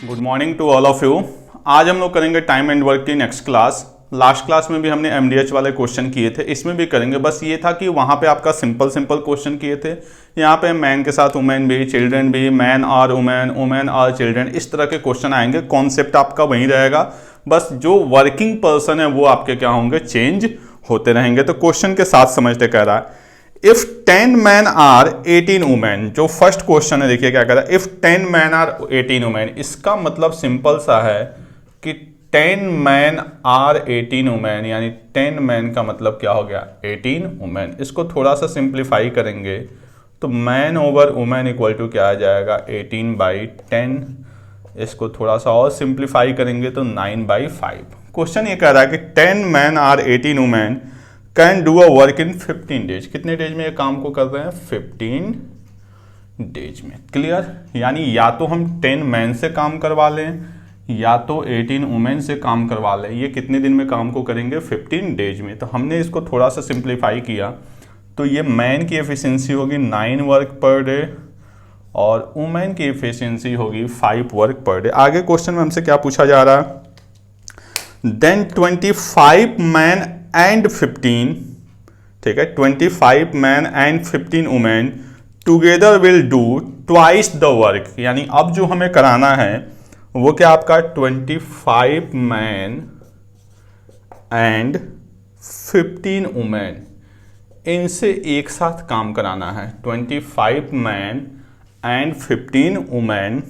Good morning to all of you. आज हम लोग करेंगे टाइम एंड वर्क की नेक्स्ट क्लास। लास्ट क्लास में भी हमने एमडीएच वाले क्वेश्चन किए थे, इसमें भी करेंगे। बस ये था कि वहाँ पे आपका सिंपल क्वेश्चन किए थे। यहाँ पे मैन के साथ वुमेन भी, चिल्ड्रन भी, मैन और वुमेन, वुमेन और चिल्ड्रन, इस तरह के क्वेश्चन आएंगे। कॉन्सेप्ट आपका वही रहेगा, बस जो वर्किंग पर्सन है वो आपके क्या होंगे, चेंज होते रहेंगे। तो क्वेश्चन के साथ समझते कह रहा है इफ 10 मैन आर 18 वुमेन। जो फर्स्ट क्वेश्चन है देखिए क्या कह रहा है, इफ 10 मैन आर 18 वुमेन। इसका मतलब सिंपल सा है कि 10 मैन आर 18 वुमेन, यानी 10 मैन का मतलब क्या हो गया, 18 वुमेन। इसको थोड़ा सा सिंप्लीफाई करेंगे तो man over women equal to क्या आ जाएगा, 18/10। इसको थोड़ा सा और सिंप्लीफाई करेंगे तो 9/5। क्वेश्चन ये कह रहा है कि 10 man are 18 women can do a work in 15 days. कितने डेज में ये काम को कर रहे हैं, 15 डेज में। क्लियर? यानी या तो हम 10 मैन से काम करवा लें या तो 18 वुमेन से काम करवा लें। ये कितने दिन में काम को करेंगे, 15 डेज में। तो हमने इसको थोड़ा सा सिंप्लीफाई किया तो ये मैन की एफिशिएंसी होगी 9 वर्क पर डे और वुमेन की एफिशिएंसी होगी 5 वर्क पर डे। आगे क्वेश्चन में हमसे क्या पूछा जा रहा है, देन 25 मैन एंड 15, ठीक है, 25 man and 15 women together will do twice the work. यानी अब जो हमें कराना है वो क्या आपका 25 मैन एंड 15 वुमेन, इनसे एक साथ काम कराना है। 25 man and 15 women,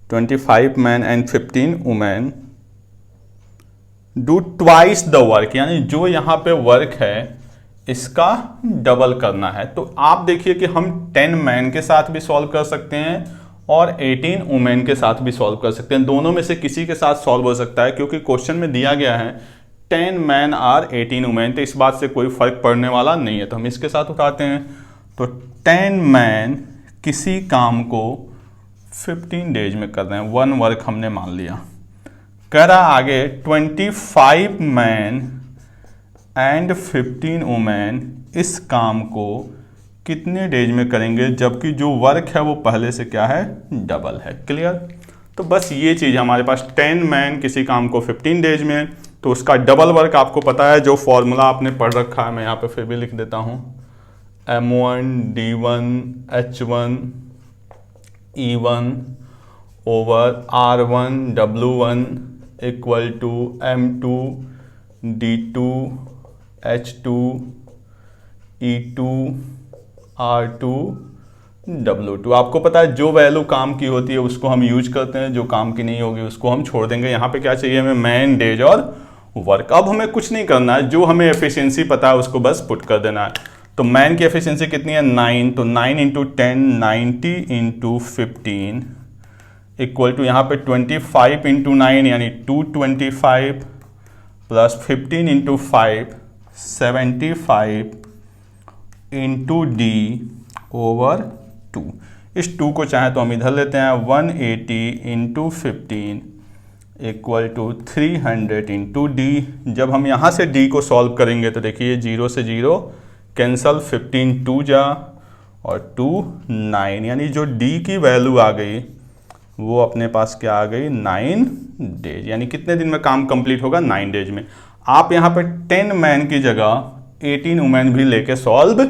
25 man and 15 women do twice the work, यानी जो यहां पे वर्क है इसका डबल करना है। तो आप देखिए कि हम 10 मैन के साथ भी सॉल्व कर सकते हैं और 18 वुमेन के साथ भी सॉल्व कर सकते हैं। दोनों में से किसी के साथ सॉल्व हो सकता है, क्योंकि क्वेश्चन में दिया गया है 10 मैन आर 18 वुमेन, तो इस बात से कोई फर्क पड़ने वाला नहीं है। तो हम इसके साथ उठाते हैं। तो 10 मैन किसी काम को 15 डेज में कर रहे हैं, 1 वर्क हमने मान लिया। कह रहा आगे 25 मैन एंड 15 वुमेन इस काम को कितने डेज में करेंगे, जबकि जो वर्क है वो पहले से क्या है, डबल है। क्लियर? तो बस ये चीज़ हमारे पास, 10 मैन किसी काम को 15 डेज में, तो उसका डबल वर्क आपको पता है, जो फॉर्मूला आपने पढ़ रखा है, मैं यहाँ पे फिर भी लिख देता हूँ, M1 D1 H1 E1 over R1 W1 equal to M2 D2 H2 E2 R2 W2। आपको पता है जो वैल्यू काम की होती है उसको हम यूज करते हैं, जो काम की नहीं होगी उसको हम छोड़ देंगे। यहाँ पे क्या चाहिए हमें, मैन, डेज और वर्क। अब हमें कुछ नहीं करना है, जो हमें एफिशिएंसी पता है उसको बस पुट कर देना है। तो मैन की एफिशिएंसी कितनी है, 9, तो 9 × 10 90 × 15 इक्वल टू यहाँ पे 25 × 9 यानी 225 प्लस 15 × 5 75 × D ओवर 2। इस 2 को चाहे तो हम इधर लेते हैं, 180 × 15 इक्वल टू 300 × D। जब हम यहाँ से D को सॉल्व करेंगे तो देखिए 0 से 0 कैंसल, 15 2 जा और 2 9, यानी जो D की वैल्यू आ गई वो अपने पास क्या आ गई, 9 डेज। यानी कितने दिन में काम कंप्लीट होगा, 9 डेज में। आप यहाँ पे 10 मैन की जगह 18 वुमेन भी लेके सॉल्व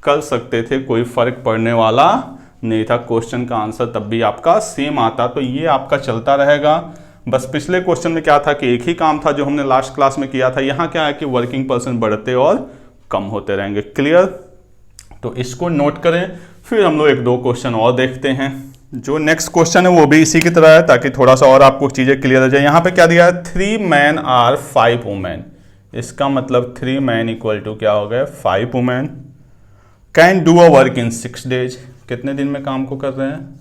कर सकते थे, कोई फर्क पड़ने वाला नहीं था। क्वेश्चन का आंसर तब भी आपका सेम आता। तो ये आपका चलता रहेगा। बस पिछले क्वेश्चन में क्या था कि एक ही काम था जो हमने लास्ट क्लास में किया था। यहाँ क्या है कि वर्किंग पर्सन बढ़ते और कम होते रहेंगे। क्लियर? तो इसको नोट करें, फिर हम लोग 1-2 क्वेश्चन और देखते हैं। जो नेक्स्ट क्वेश्चन है वो भी इसी की तरह है, ताकि थोड़ा सा और आपको चीजें क्लियर हो जाए। यहाँ पे क्या दिया है, 3 मैन आर 5 वुमेन। इसका मतलब 3 मैन इक्वल टू क्या हो गया, 5 women can do a work in 6 days. कितने दिन में काम को कर रहे हैं,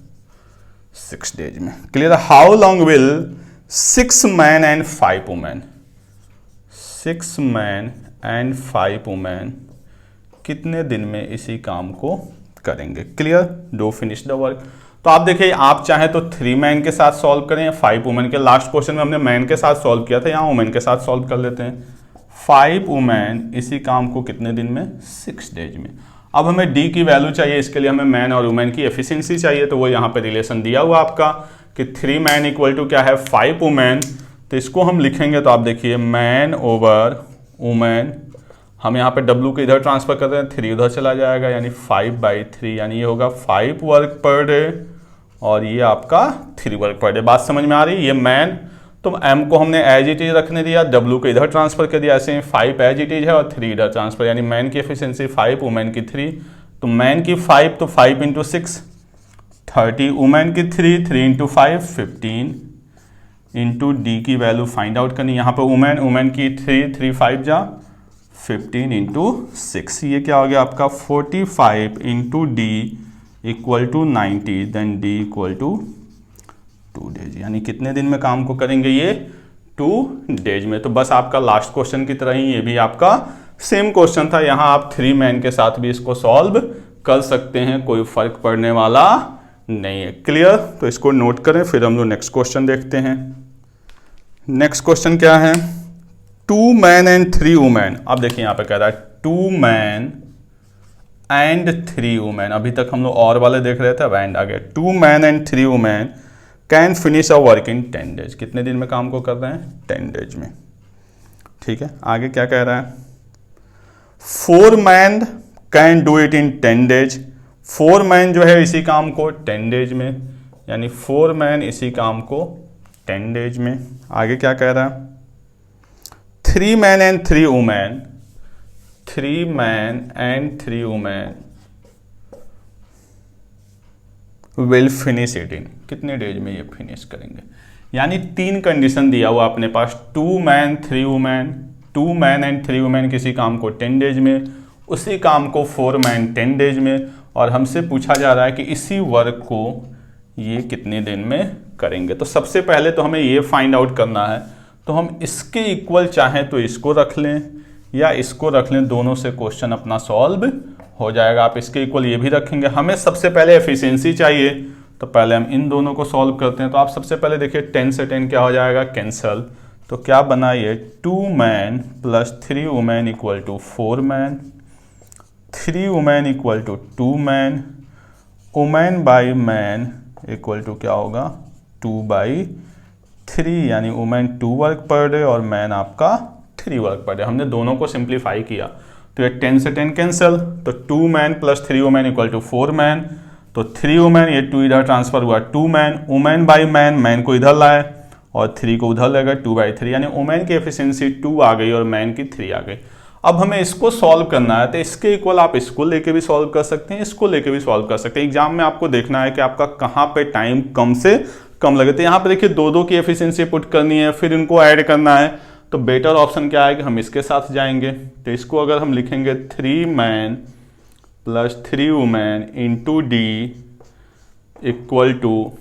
6 डेज में। Clear? How long will 6 man and 5 women, 6 man and 5 women कितने दिन में इसी काम को करेंगे। Clear? Do finish the work. तो आप देखिए, आप चाहे तो 3 मैन के साथ सॉल्व करें या 5 वुमेन के। लास्ट क्वेश्चन में हमने मैन के साथ सॉल्व किया था, यहाँ वुमेन के साथ सॉल्व कर लेते हैं। 5 वुमेन इसी काम को कितने दिन में, 6 डेज में। अब हमें डी की वैल्यू चाहिए, इसके लिए हमें मैन और वुमेन की एफिशिएंसी चाहिए, तो वो यहाँ पे रिलेशन दिया हुआ आपका कि 3 मैन इक्वल टू क्या है 5 वुमेन, तो इसको हम लिखेंगे तो आप देखिए मैन ओवर वुमेन, हम यहाँ पे W को इधर ट्रांसफर कर रहे हैं, 3 उधर चला जाएगा यानी 5/3, यानी ये होगा 5 वर्क पर डे और ये आपका 3 वर्क पर डे। बात समझ में आ रही है? ये मैन, तो M को हमने एज इट इज रखने दिया, W को इधर ट्रांसफर कर दिया, ऐसे 5 एज इट इज है और 3 इधर ट्रांसफर, यानी मैन की एफिशिएंसी 5 वुमेन की 3, तो मैन की 5 तो 5 × 6 30, वुमेन की 3 3 × 5 15 इंटू डी की वैल्यू फाइंड आउट करनी, यहाँ पे वुमेन की 3 3 5 जा 15 × 6, ये क्या हो गया आपका 45 into D equal to 90, then D equal to 2 days, यानी कितने दिन में काम को करेंगे ये 2 डेज में। तो बस आपका लास्ट क्वेश्चन की तरह ही ये भी आपका सेम क्वेश्चन था, यहाँ आप 3 मैन के साथ भी इसको सॉल्व कर सकते हैं, कोई फर्क पड़ने वाला नहीं है। क्लियर? तो इसको नोट करें, फिर हम लोग नेक्स्ट क्वेश्चन देखते हैं। नेक्स्ट क्वेश्चन क्या है, 2 मैन एंड 3 वुमेन। अब देखिए यहाँ पे कह रहा है 2 मैन एंड 3 वुमेन, अभी तक हम लोग और वाले देख रहे थे, अब एंड आ गया। 2 man and 3 women can finish a work in 10 days, कितने दिन में काम को कर रहे हैं 10 डेज में। ठीक है, आगे क्या कह रहा है, 4 man can do it in 10 days, 4 man जो है इसी काम को 10 डेज में, यानी 4 मैन इसी काम को 10 डेज में। आगे क्या कह रहा है, 3 man and 3 women, 3 man and 3 women will finish it in, कितने डेज में ये फिनिश करेंगे। यानी 3 कंडीशन दिया हुआ अपने पास, 2 man 3 women, 2 man and 3 women किसी काम को 10 डेज में, उसी काम को 4 मैन 10 डेज में, और हमसे पूछा जा रहा है कि इसी वर्क को ये कितने दिन में करेंगे। तो सबसे पहले तो हमें ये फाइंड आउट करना है, तो हम इसके इक्वल चाहें तो इसको रख लें या इसको रख लें, दोनों से क्वेश्चन अपना सॉल्व हो जाएगा। आप इसके इक्वल ये भी रखेंगे, हमें सबसे पहले एफिशिएंसी चाहिए, तो पहले हम इन दोनों को सॉल्व करते हैं। तो आप सबसे पहले देखिए 10 से 10 क्या हो जाएगा कैंसल, तो क्या बना ये 2 man plus 3 women equal to 4 man, 3 women equal to 2 man, women by man equal to क्या होगा 2/3, यानी वुमेन 2 वर्क पर डे और मैन आपका 3 वर्क पर डे। हमने दोनों को सिंप्लीफाई किया, तो ये 10 से 10 कैंसिल, तो 2 man plus 3 women equal to 4 man, तो 3 वुमेन, ये 2 इधर ट्रांसफर हुआ 2 man, women by man, man को इधर लाए और 3 को उधर लगेगा 2/3, यानी वुमेन की एफिशिएंसी 2 आ गई और मैन की 3 आ गई। अब हमें इसको सॉल्व करना है, तो इसके इक्वल आप इसको लेके भी सॉल्व कर सकते हैं, इसको लेके भी सॉल्व कर सकते हैं। एग्जाम में आपको देखना है कि आपका कहाँ पे टाइम कम से कम लगे। तो यहाँ पे देखिए 2 की एफिशिएंसी पुट करनी है, फिर इनको ऐड करना है, तो बेटर ऑप्शन क्या है कि हम इसके साथ जाएंगे। तो इसको अगर हम लिखेंगे 3 man plus 3 women into D equal to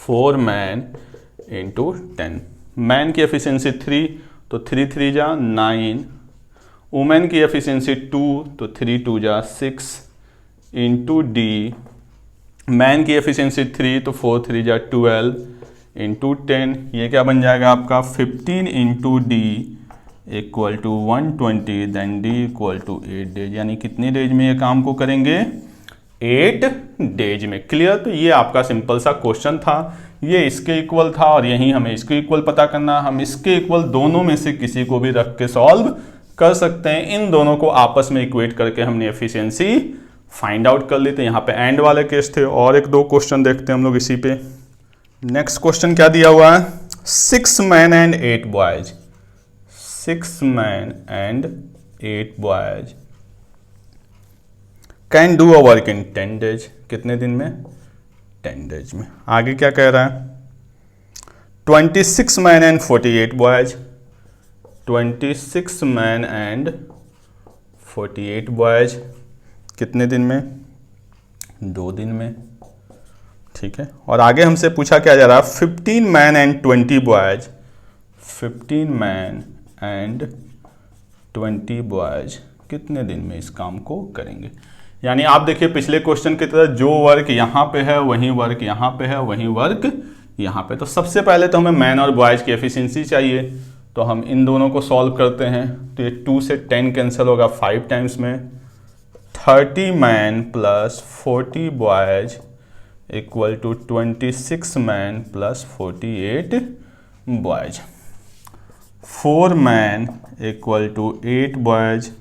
4 man into 10, man की एफिशिएंसी 3, तो 3 3 जा 9, वुमेन की एफिशिएंसी 2, तो 3 2 जा 6 इंटू डी, मैन की एफिशिएंसी 3, तो 4 3 जा 12 इंटू 10, ये क्या बन जाएगा आपका 15 into D equal to 120, then D equal to 8 days, यानी कितने डेज में ये काम को करेंगे 8 डेज में। क्लियर? तो ये आपका सिंपल सा क्वेश्चन था, ये इसके इक्वल था और यहीं हमें इसके इक्वल पता करना। हम इसके इक्वल दोनों में से किसी को भी रख के सॉल्व कर सकते हैं। इन दोनों को आपस में इक्वेट करके हमने एफिशिएंसी फाइंड आउट कर ली। तो यहाँ पे एंड वाले केस थे, और 1-2 क्वेश्चन देखते हैं हम लोग इसी पे। नेक्स्ट क्वेश्चन क्या दिया हुआ है, 6 man and 8 boys, 6 man and 8 boys can do a work in 10 days, कितने दिन में 10 डेज में। आगे क्या कह रहा है, 26 man and 48 boys, 26 man and 48 boys कितने दिन में 2 दिन में। ठीक है, और आगे हमसे पूछा क्या जा रहा है, 15 man and 20 boys, 15 man and 20 boys कितने दिन में इस काम को करेंगे। यानी आप देखिए पिछले क्वेश्चन की तरह जो वर्क यहाँ पे है वही वर्क यहाँ पे है, वही वर्क यहाँ पे। तो सबसे पहले तो हमें मैन और बॉयज की एफिशिएंसी चाहिए, तो हम इन दोनों को सॉल्व करते हैं। तो ये 2 से 10 कैंसिल होगा 5 टाइम्स में, 30 man plus 40 boys equal to 26 man plus 48 boys. 4 man equal to 8 boys,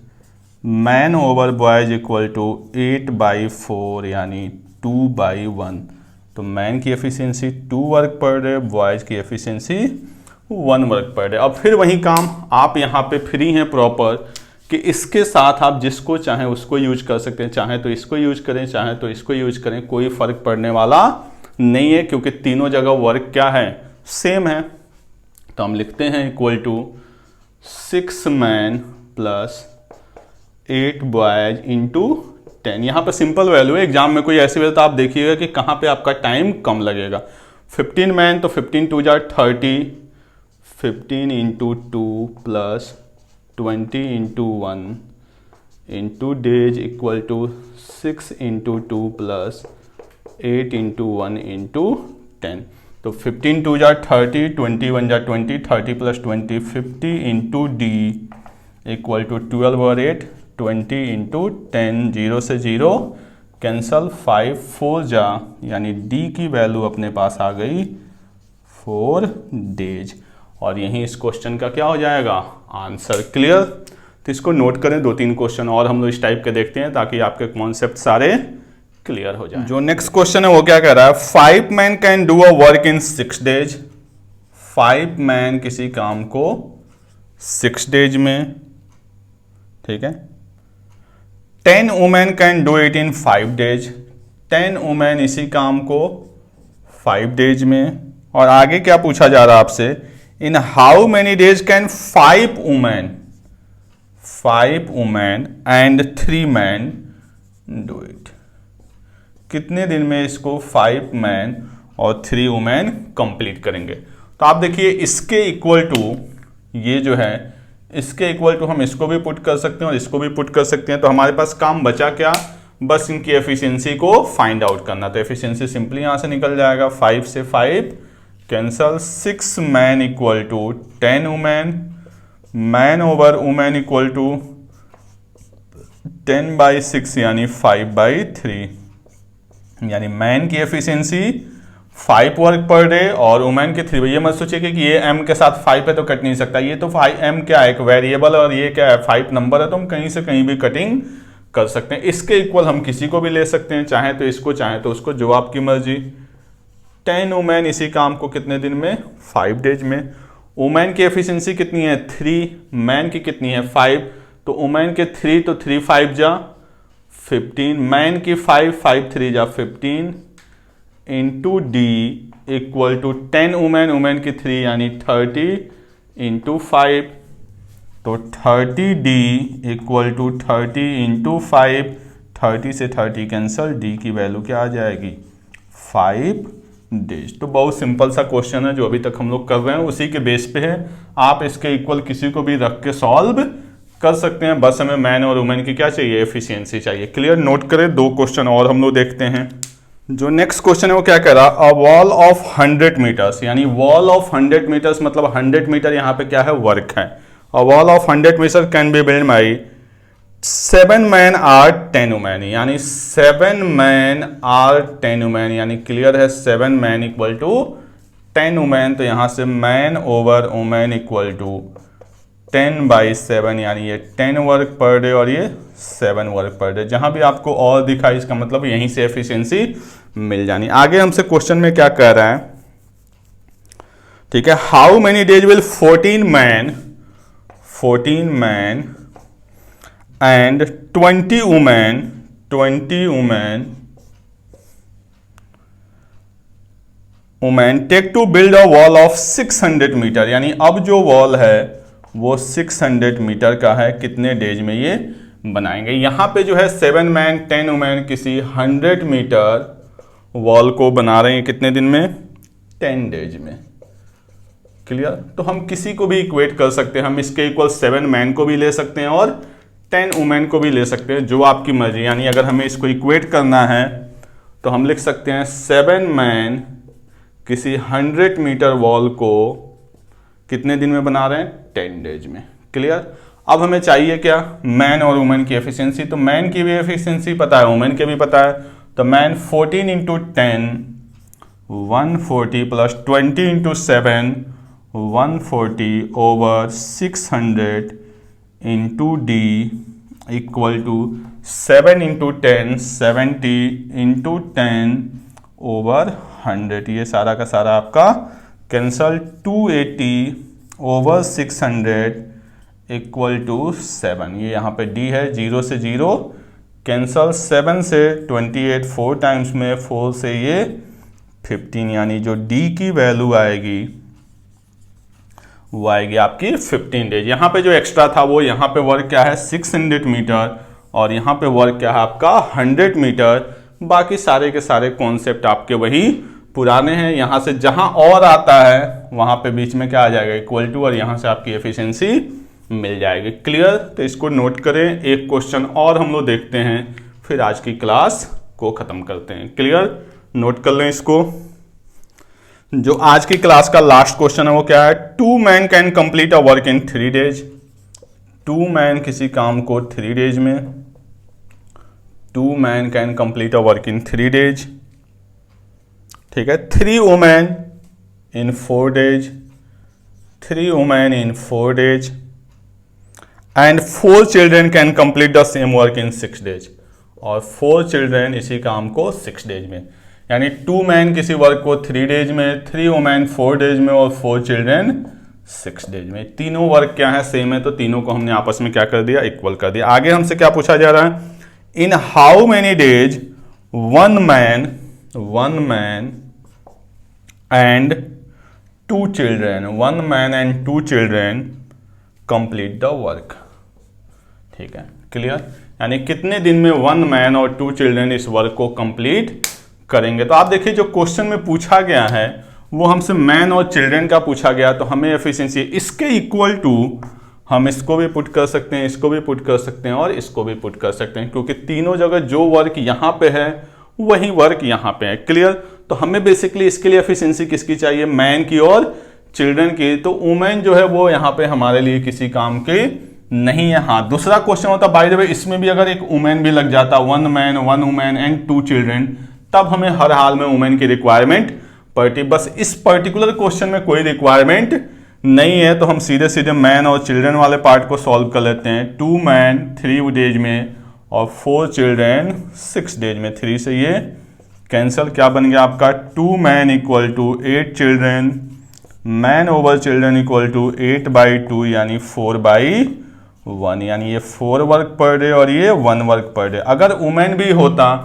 man over boys equal to 8/4 यानी 2/1। तो मैन की efficiency 2 work per day, boys की एफिशिएंसी 1 वर्क पर डे। अब फिर वही काम, आप यहाँ पे फ्री हैं प्रॉपर कि इसके साथ आप जिसको चाहें उसको यूज कर सकते हैं, चाहे तो इसको यूज करें, चाहे तो इसको यूज करें, कोई फर्क पड़ने वाला नहीं है क्योंकि तीनों जगह वर्क क्या है, सेम है। तो हम लिखते हैं equal to 6 man plus 8 boys into 10। यहाँ पर सिंपल वैल्यू है, एग्जाम में कोई ऐसी वैल्यू तो आप देखिएगा कि कहाँ पे आपका टाइम कम लगेगा। 15 मैन तो 15 2 जार 30, 15 into 2 plus 20 into 1 into days equal to 6 into 2 plus 8 into 1 into 10। तो 15 2 जार 30, 20 1 जार 20, 30 plus 20 50 into D equal to 12 और 8 20 इंटू 10, 0 से 0 कैंसल, 5 4 जा यानी डी की वैल्यू अपने पास आ गई 4 डेज। और यही इस क्वेश्चन का क्या हो जाएगा, आंसर। क्लियर? तो इसको नोट करें, 2-3 क्वेश्चन और हम लोग इस टाइप के देखते हैं ताकि आपके कॉन्सेप्ट सारे क्लियर हो जाए। जो नेक्स्ट क्वेश्चन है वो क्या कह रहा है, 5 man can do a work in 6 days. 5 man किसी काम को 6 डेज में, ठीक है। 10 women can do it in 5 days. 10 women इसी काम को 5 डेज में। और आगे क्या पूछा जा रहा है आपसे, in how many days can 5 women and 3 man do it. कितने दिन में इसको 5 मैन और 3 वुमेन कंप्लीट करेंगे। तो आप देखिए इसके इक्वल टू, ये जो है इसके इक्वल टू हम इसको भी पुट कर सकते हैं और इसको भी पुट कर सकते हैं। तो हमारे पास काम बचा क्या, बस इनकी एफिशिएंसी को फाइंड आउट करना। तो एफिशिएंसी सिंपली यहां से निकल जाएगा, 5 से 5 cancel, 6 man equal to 10 women, man over women equal to 10/6 यानी 5/3। यानी मैन की एफिशिएंसी 5 वर्क पर डे और वुमेन के 3। ये मत सोचिए कि ये m के साथ 5 है तो कट नहीं सकता, ये तो 5m क्या है, एक वेरिएबल, और ये क्या है 5 नंबर है, तो हम कहीं से कहीं भी कटिंग कर सकते हैं। इसके इक्वल हम किसी को भी ले सकते हैं, चाहे तो इसको चाहे तो उसको, जो आपकी मर्जी। 10 वुमेन इसी काम को कितने दिन में, 5 डेज में। वुमेन की एफिशिएंसी कितनी है 3, मैन की कितनी है 5, तो वुमेन के 3 तो 3 5 जा 15, मैन की 5 5 3 जा 15 into D equal to 10 women की 3 यानी 30 इंटू 5। तो 30 डी इक्वल टू 30 इंटू 5, 30 से 30 कैंसल, डी की वैल्यू क्या आ जाएगी 5 डेज। तो बहुत सिंपल सा क्वेश्चन है जो अभी तक हम लोग कर रहे हैं, उसी के बेस पे है। आप इसके इक्वल किसी को भी रख के सॉल्व कर सकते हैं, बस हमें मैन और वुमेन की क्या चाहिए, एफिशिएंसी चाहिए। क्लियर? नोट करें, 2 क्वेश्चन और हम लोग देखते हैं। जो नेक्स्ट क्वेश्चन है वो क्या कह रहा, अ वॉल ऑफ 100 मीटर्स, यानी वॉल ऑफ 100 मीटर्स मतलब 100 मीटर यहाँ पे क्या है, वर्क है। A wall of 100 metre can be build by 7 man are 10 women, यानी 7 मैन आर 10 वुमेन, यानी क्लियर है 7 मैन इक्वल टू 10 वुमेन। तो यहां से man over women equal to 10/7, यानी ये 10 वर्क पर डे और ये 7 वर्क पर डे। जहां भी आपको और दिखा इसका मतलब यहीं से एफिशिएंसी मिल जानी। आगे हमसे क्वेश्चन में क्या कह रहा है, ठीक है, how many days will 14 man and 20 women take to build a wall of 600 metre, यानी अब जो वॉल है वो 600 मीटर का है, कितने डेज में ये बनाएंगे। यहां पे जो है 7 मैन 10 वुमेन किसी 100 मीटर वॉल को बना रहे हैं, कितने दिन में, 10 डेज में। क्लियर? तो हम किसी को भी इक्वेट कर सकते हैं, हम इसके इक्वल 7 मैन को भी ले सकते हैं और 10 वुमेन को भी ले सकते हैं, जो आपकी मर्जी। यानी अगर हमें इसको इक्वेट करना है तो हम लिख सकते हैं 7 मैन किसी 100 मीटर वॉल को कितने दिन में बना रहे हैं, 10 डेज में। क्लियर? अब हमें चाहिए क्या, मैन और वुमेन की एफिशिएंसी। तो मैन की भी एफिशिएंसी पता है, वुमेन के भी पता है, तो man 14 into 10 140 plus 20 into 7 140 over 600 into D equal to 7 into 10 70 into 10 over 100। ये सारा का सारा आपका कैंसल। 280 over 600 equal to 7। ये यहाँ पे डी है, 0 से 0 कैंसल। 7 से 28 4 टाइम्स में, 4 से ये 15, यानी जो डी की वैल्यू आएगी वो आएगी आपकी 15 डेज। यहाँ पे जो एक्स्ट्रा था वो यहाँ पे वर्क क्या है 600 मीटर और यहाँ पे वर्क क्या है आपका 100 मीटर। बाकी सारे के सारे कॉन्सेप्ट आपके वही पुराने हैं। यहाँ से जहाँ और आता है वहाँ पे बीच में क्या आ जाएगा इक्वल टू, और यहाँ से आपकी एफिशिएंसी मिल जाएगी। क्लियर? तो इसको नोट करें। एक क्वेश्चन और हम लोग देखते हैं, फिर आज की क्लास को खत्म करते हैं। क्लियर? नोट कर लें इसको। जो आज की क्लास का लास्ट क्वेश्चन है वो क्या है, 2 man can complete a work in 3 days. 2 man किसी काम को 3 डेज में, 2 man can complete a work in 3 days. ठीक है। 3 women in 4 days, 3 women in 4 days and 4 children can complete the same work in 6 days. और 4 children इसी काम को 6 डेज में, यानी 2 मैन किसी वर्क को 3 डेज में, 3 वुमेन 4 डेज में और 4 चिल्ड्रेन 6 डेज में। तीनों वर्क क्या है सेम है, तो तीनों को हमने आपस में क्या कर दिया इक्वल कर दिया। आगे हमसे क्या पूछा जा रहा है, in how many days 1 man and 2 children, 1 man and 2 children complete the work. ठीक है, क्लियर? यानी कितने दिन में 1 मैन और 2 चिल्ड्रेन इस वर्क को कंप्लीट करेंगे। तो आप देखिए जो क्वेश्चन में पूछा गया है वो हमसे मैन और चिल्ड्रेन का पूछा गया, तो हमें एफिशिएंसी इसके इक्वल टू हम इसको भी पुट कर सकते हैं, इसको भी पुट कर सकते हैं और इसको भी पुट कर सकते हैं, क्योंकि तीनों जगह जो वर्क यहाँ पे है वही वर्क यहाँ पे है। क्लियर? तो हमें बेसिकली इसके लिए एफिशिएंसी किसकी चाहिए, मैन की और चिल्ड्रेन की। तो वुमेन जो है वो यहाँ पे हमारे लिए किसी काम के नहीं है। हाँ, दूसरा क्वेश्चन होता बाय द वे, इसमें भी अगर एक वुमेन भी लग जाता, 1 मैन 1 वुमेन एंड 2 चिल्ड्रेन, तब हमें हर हाल में वुमेन की रिक्वायरमेंट पड़ती। बस इस पर्टिकुलर क्वेश्चन में कोई रिक्वायरमेंट नहीं है, तो हम सीधे सीधे मैन और चिल्ड्रेन वाले पार्ट को सॉल्व कर लेते हैं। 2 मैन 3 डेज में और 4 चिल्ड्रेन 6 डेज में। 3 से ये कैंसिल, क्या बन गया आपका 2 man equal to 8 children, man over children equal to 8/2 यानी 4/1, यानी ये 4 वर्क पर डे और ये 1 वर्क पर डे। अगर वुमेन भी होता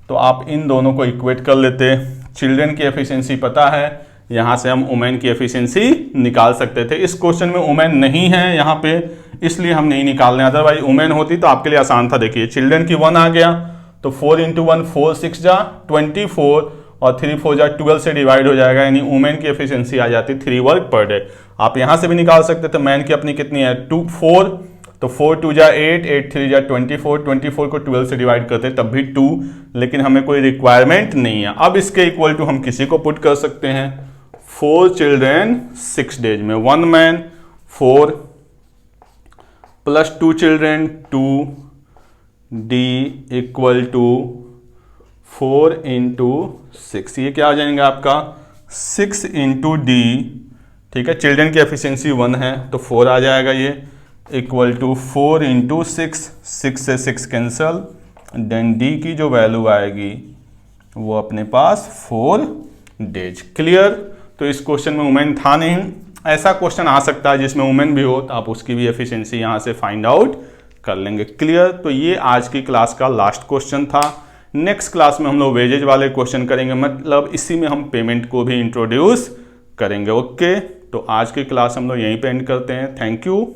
तो आप इन दोनों को इक्वेट कर लेते। चिल्ड्रेन की एफिशिएंसी पता है, यहाँ से हम वुमेन की एफिशिएंसी निकाल सकते थे। इस क्वेश्चन में वुमेन नहीं है यहाँ पे, इसलिए हम नहीं निकाल रहे। अदरवाइज वुमेन होती तो आपके लिए आसान था। देखिए चिल्ड्रेन की 1 आ गया तो 4 इंटू 1 4 6 जा 24 और 3 4 जा 12 से डिवाइड हो जाएगा, यानी वुमेन की एफिशिएंसी आ जाती 3 वर्क पर डे। आप यहाँ से भी निकाल सकते थे। मैन की अपनी कितनी है 4, तो 4 2 जा 8 8 3 जा 24 24 को 12 से डिवाइड करते तब भी 2, लेकिन हमें कोई रिक्वायरमेंट नहीं है। अब इसके इक्वल टू हम किसी को पुट कर सकते हैं, 4 चिल्ड्रेन 6 डेज में, 1 man 4 plus 2 children 2 D equal to 4 into 6। ये क्या आ जाएगा आपका 6 इंटू डी। ठीक है, चिल्ड्रेन की एफिशिएंसी 1 है तो 4 आ जाएगा, ये इक्वल टू 4 इंटू 6, 6 से 6 कैंसल, देन डी की जो वैल्यू आएगी वो अपने पास 4 डेज। क्लियर? तो इस क्वेश्चन में वुमेन था नहीं। ऐसा क्वेश्चन आ सकता है जिसमें वुमेन भी हो, तो आप उसकी भी एफिशिएंसी यहाँ से फाइंड आउट कर लेंगे। क्लियर? तो ये आज की क्लास का लास्ट क्वेश्चन था। नेक्स्ट क्लास में हम लोग वेजेज वाले क्वेश्चन करेंगे, मतलब इसी में हम पेमेंट को भी इंट्रोड्यूस करेंगे। ओके, तो आज की क्लास हम लोग यहीं पे एंड करते हैं। Thank you.